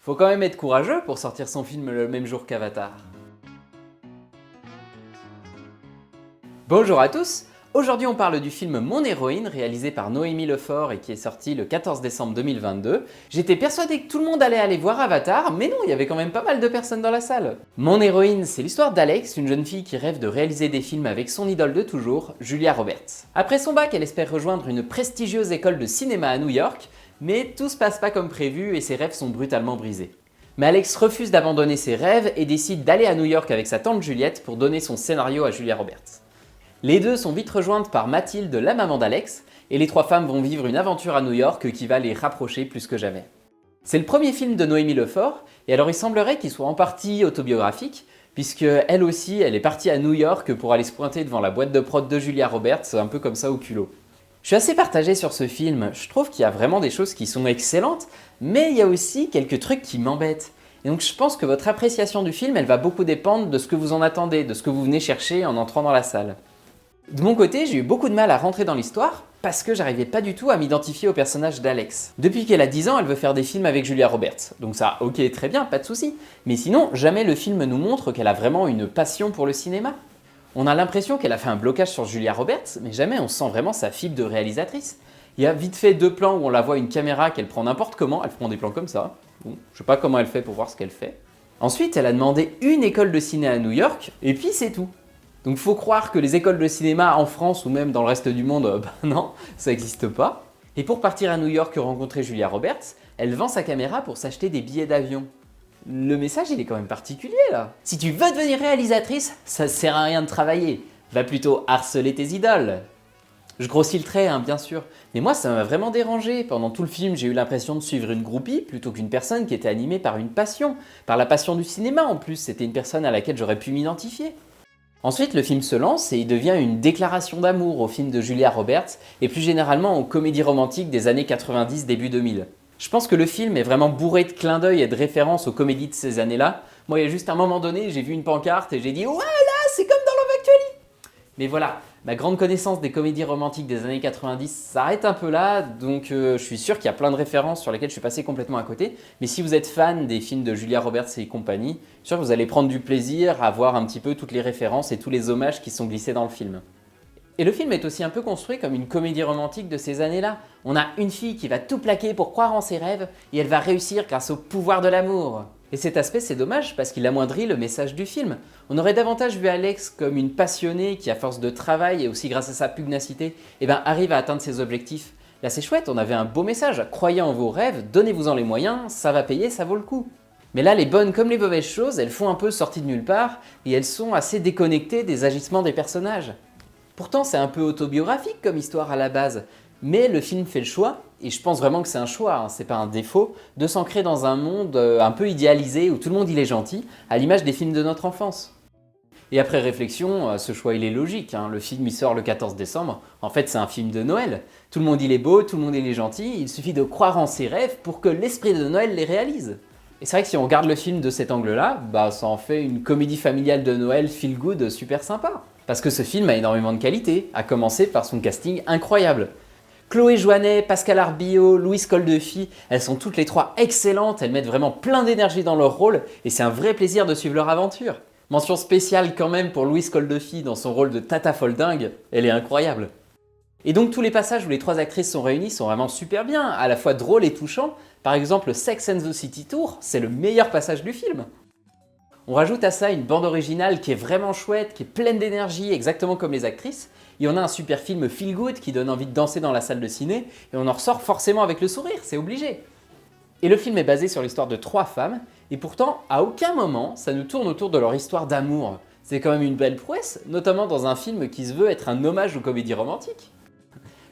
Faut quand même être courageux pour sortir son film le même jour qu'Avatar. Bonjour à tous. Aujourd'hui on parle du film Mon héroïne, réalisé par Noémie Lefort et qui est sorti le 14 décembre 2022. J'étais persuadé que tout le monde allait aller voir Avatar, mais non, il y avait quand même pas mal de personnes dans la salle. Mon héroïne, c'est l'histoire d'Alex, une jeune fille qui rêve de réaliser des films avec son idole de toujours, Julia Roberts. Après son bac, elle espère rejoindre une prestigieuse école de cinéma à New York, mais tout se passe pas comme prévu et ses rêves sont brutalement brisés. Mais Alex refuse d'abandonner ses rêves et décide d'aller à New York avec sa tante Juliette pour donner son scénario à Julia Roberts. Les deux sont vite rejointes par Mathilde, la maman d'Alex, et les trois femmes vont vivre une aventure à New York qui va les rapprocher plus que jamais. C'est le premier film de Noémie Lefort, et alors il semblerait qu'il soit en partie autobiographique, puisque elle aussi, elle est partie à New York pour aller se pointer devant la boîte de prod de Julia Roberts, un peu comme ça au culot. Je suis assez partagé sur ce film, je trouve qu'il y a vraiment des choses qui sont excellentes, mais il y a aussi quelques trucs qui m'embêtent. Et donc je pense que votre appréciation du film, elle va beaucoup dépendre de ce que vous en attendez, de ce que vous venez chercher en entrant dans la salle. De mon côté, j'ai eu beaucoup de mal à rentrer dans l'histoire parce que j'arrivais pas du tout à m'identifier au personnage d'Alex. Depuis qu'elle a 10 ans, elle veut faire des films avec Julia Roberts. Donc ça, ok, très bien, pas de souci. Mais sinon, jamais le film nous montre qu'elle a vraiment une passion pour le cinéma. On a l'impression qu'elle a fait un blocage sur Julia Roberts, mais jamais on sent vraiment sa fibre de réalisatrice. Il y a vite fait 2 plans où on la voit une caméra qu'elle prend n'importe comment, elle prend des plans comme ça. Bon, je sais pas comment elle fait pour voir ce qu'elle fait. Ensuite, elle a demandé une école de ciné à New York, et puis c'est tout. Donc faut croire que les écoles de cinéma en France ou même dans le reste du monde, non, ça n'existe pas. Et pour partir à New York rencontrer Julia Roberts, elle vend sa caméra pour s'acheter des billets d'avion. Le message il est quand même particulier là. Si tu veux devenir réalisatrice, ça sert à rien de travailler. Va plutôt harceler tes idoles. Je grossis le trait, hein, bien sûr, mais moi ça m'a vraiment dérangé. Pendant tout le film, j'ai eu l'impression de suivre une groupie plutôt qu'une personne qui était animée par une passion. Par la passion du cinéma en plus, c'était une personne à laquelle j'aurais pu m'identifier. Ensuite, le film se lance et il devient une déclaration d'amour au film de Julia Roberts et plus généralement aux comédies romantiques des années 90, début 2000. Je pense que le film est vraiment bourré de clins d'œil et de références aux comédies de ces années-là. Moi, il y a juste un moment donné, j'ai vu une pancarte et j'ai dit « Ouais, là, c'est comme dans Love Actually !» Mais voilà, ma grande connaissance des comédies romantiques des années 90 s'arrête un peu là, donc je suis sûr qu'il y a plein de références sur lesquelles je suis passé complètement à côté. Mais si vous êtes fan des films de Julia Roberts et compagnie, je suis sûr que vous allez prendre du plaisir à voir un petit peu toutes les références et tous les hommages qui sont glissés dans le film. Et le film est aussi un peu construit comme une comédie romantique de ces années-là. On a une fille qui va tout plaquer pour croire en ses rêves et elle va réussir grâce au pouvoir de l'amour. Et cet aspect c'est dommage parce qu'il amoindrit le message du film. On aurait davantage vu Alex comme une passionnée qui à force de travail et aussi grâce à sa pugnacité arrive à atteindre ses objectifs. Là c'est chouette, on avait un beau message, croyez en vos rêves, donnez-vous-en les moyens, ça va payer, ça vaut le coup. Mais là les bonnes comme les mauvaises choses, elles font un peu sortie de nulle part et elles sont assez déconnectées des agissements des personnages. Pourtant c'est un peu autobiographique comme histoire à la base, mais le film fait le choix, et je pense vraiment que c'est un choix, hein, c'est pas un défaut, de s'ancrer dans un monde un peu idéalisé où tout le monde il est gentil, à l'image des films de notre enfance. Et après réflexion, ce choix il est logique, hein, le film il sort le 14 décembre, en fait c'est un film de Noël. Tout le monde il est beau, tout le monde il est gentil, il suffit de croire en ses rêves pour que l'esprit de Noël les réalise. Et c'est vrai que si on regarde le film de cet angle-là, ça en fait une comédie familiale de Noël feel good super sympa. Parce que ce film a énormément de qualité, à commencer par son casting incroyable. Chloé Joannet, Pascal Arbillot, Louise Coldefi, elles sont toutes les trois excellentes, elles mettent vraiment plein d'énergie dans leur rôle et c'est un vrai plaisir de suivre leur aventure. Mention spéciale quand même pour Louise Coldefi dans son rôle de Tata Folding, elle est incroyable. Et donc tous les passages où les trois actrices sont réunies sont vraiment super bien, à la fois drôles et touchants. Par exemple, Sex and the City Tour, c'est le meilleur passage du film. On rajoute à ça une bande originale qui est vraiment chouette, qui est pleine d'énergie, exactement comme les actrices. Et on a un super film feel good qui donne envie de danser dans la salle de ciné, et on en ressort forcément avec le sourire, c'est obligé. Et le film est basé sur l'histoire de 3 femmes, et pourtant, à aucun moment, ça nous tourne autour de leur histoire d'amour. C'est quand même une belle prouesse, notamment dans un film qui se veut être un hommage aux comédies romantiques.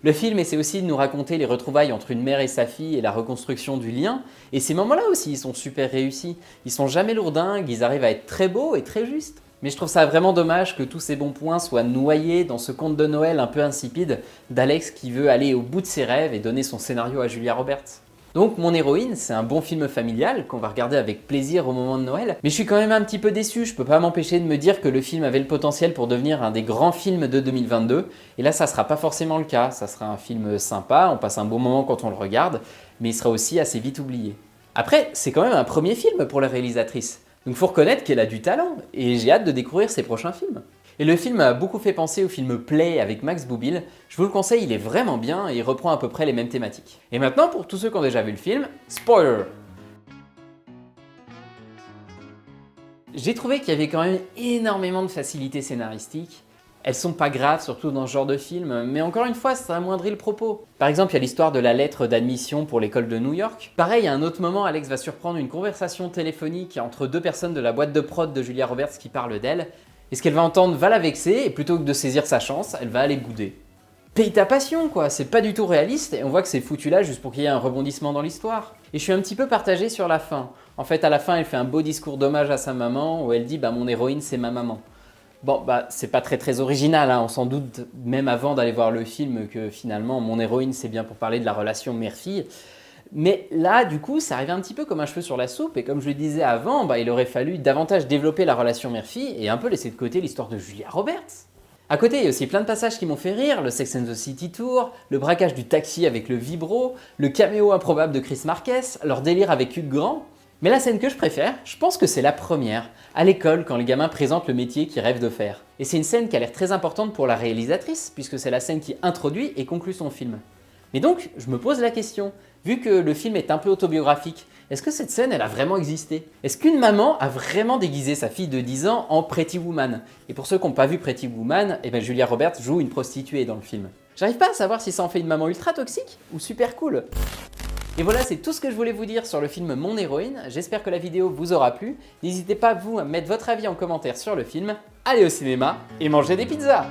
Le film essaie aussi de nous raconter les retrouvailles entre une mère et sa fille et la reconstruction du lien, et ces moments-là aussi, ils sont super réussis. Ils sont jamais lourdingues, ils arrivent à être très beaux et très justes. Mais je trouve ça vraiment dommage que tous ces bons points soient noyés dans ce conte de Noël un peu insipide d'Alex qui veut aller au bout de ses rêves et donner son scénario à Julia Roberts. Donc Mon héroïne, c'est un bon film familial qu'on va regarder avec plaisir au moment de Noël, mais je suis quand même un petit peu déçu, je peux pas m'empêcher de me dire que le film avait le potentiel pour devenir un des grands films de 2022, et là ça sera pas forcément le cas, ça sera un film sympa, on passe un bon moment quand on le regarde, mais il sera aussi assez vite oublié. Après, c'est quand même un premier film pour la réalisatrice, donc faut reconnaître qu'elle a du talent, et j'ai hâte de découvrir ses prochains films. Et le film m'a beaucoup fait penser au film Play avec Max Boublil, je vous le conseille, il est vraiment bien et il reprend à peu près les mêmes thématiques. Et maintenant, pour tous ceux qui ont déjà vu le film, spoiler! J'ai trouvé qu'il y avait quand même énormément de facilités scénaristiques. Elles sont pas graves, surtout dans ce genre de film, mais encore une fois, ça amoindrit le propos. Par exemple, il y a l'histoire de la lettre d'admission pour l'école de New York. Pareil, à un autre moment, Alex va surprendre une conversation téléphonique entre deux personnes de la boîte de prod de Julia Roberts qui parlent d'elle, et ce qu'elle va entendre va la vexer, et plutôt que de saisir sa chance, elle va aller bouder. Paye ta passion quoi, c'est pas du tout réaliste, et on voit que c'est foutu là juste pour qu'il y ait un rebondissement dans l'histoire. Et je suis un petit peu partagé sur la fin. En fait, à la fin, elle fait un beau discours d'hommage à sa maman, où elle dit « bah mon héroïne c'est ma maman ». Bon, bah c'est pas très original, hein. On s'en doute même avant d'aller voir le film que finalement mon héroïne c'est bien pour parler de la relation mère-fille. Mais là, du coup, ça arrive un petit peu comme un cheveu sur la soupe, et comme je le disais avant, bah, il aurait fallu davantage développer la relation mère-fille et un peu laisser de côté l'histoire de Julia Roberts. À côté, il y a aussi plein de passages qui m'ont fait rire, le Sex and the City Tour, le braquage du taxi avec le vibro, le caméo improbable de Chris Marquez, leur délire avec Hugh Grant. Mais la scène que je préfère, je pense que c'est la première, à l'école quand les gamins présentent le métier qu'ils rêvent de faire. Et c'est une scène qui a l'air très importante pour la réalisatrice, puisque c'est la scène qui introduit et conclut son film. Mais donc, je me pose la question, vu que le film est un peu autobiographique, est-ce que cette scène, elle a vraiment existé? Est-ce qu'une maman a vraiment déguisé sa fille de 10 ans en Pretty Woman? Et pour ceux qui n'ont pas vu Pretty Woman, eh ben Julia Roberts joue une prostituée dans le film. J'arrive pas à savoir si ça en fait une maman ultra toxique ou super cool. Et voilà, c'est tout ce que je voulais vous dire sur le film Mon héroïne. J'espère que la vidéo vous aura plu. N'hésitez pas, vous, à mettre votre avis en commentaire sur le film. Allez au cinéma et mangez des pizzas!